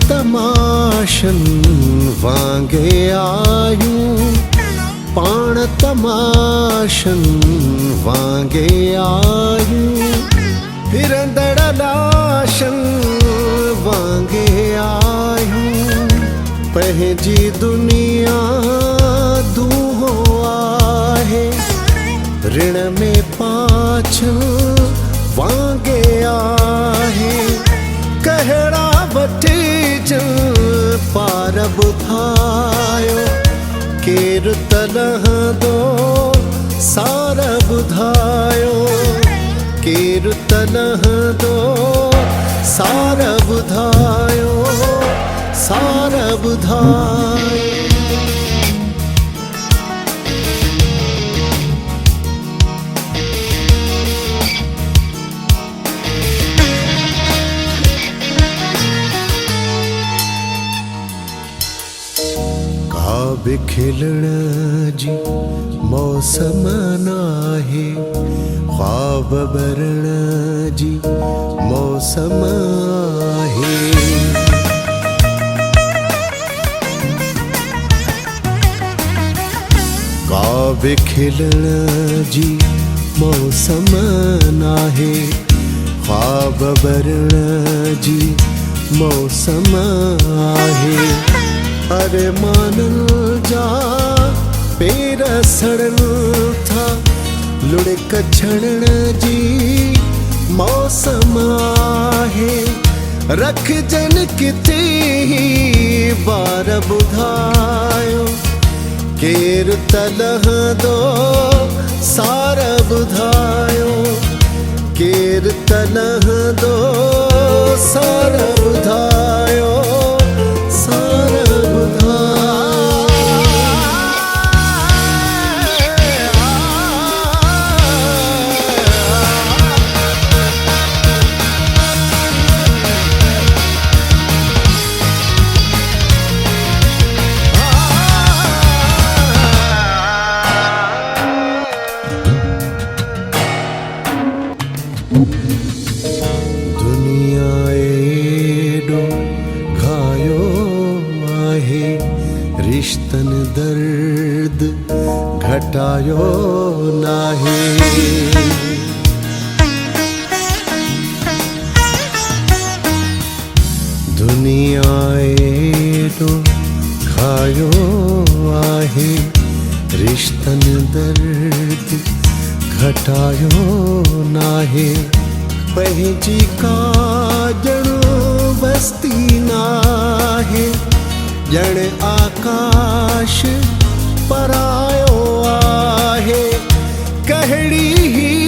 तमाशन वांगे आयूं, पाण तमाशन वांगे आयूं, फिरंदड़ लाशन वांगे आयूं, पंहिंजी दुनिया दूहो आहे, ऋण में पाछ वांगे आहे, कहड़ा वठी पार ॿुधायो, केरु तलहंदो सार ॿुधायो, केरु तलहंदो सार ॿुधायो, सार ॿुधायो। खिलण जी मौसम नाहे, ख्वाब भरण जी मौसम आहे, ख्वाब खिलण जी मौसम नाहे, ख्वाब भरण जी मौसम आहे, अरे मानल जा पेर सड़न था, लुढ़क छड़न जी मौसम आहे, रख जन किथे बार ॿुधायो, केरु तलहंदो सार ॿुधायो, केरु तलहंदो सार ॿुधायो, सार दुनिया एडो घायो आहे, रिश्तन दर्द घटायो नाहे, दुनिया एडो घायो आहे, रिश्तन दर्द घटायो नाहे, पंहिंजी काजण बस्ती नाहे, ॼण आकाश परायो आहे, कहिड़ी ही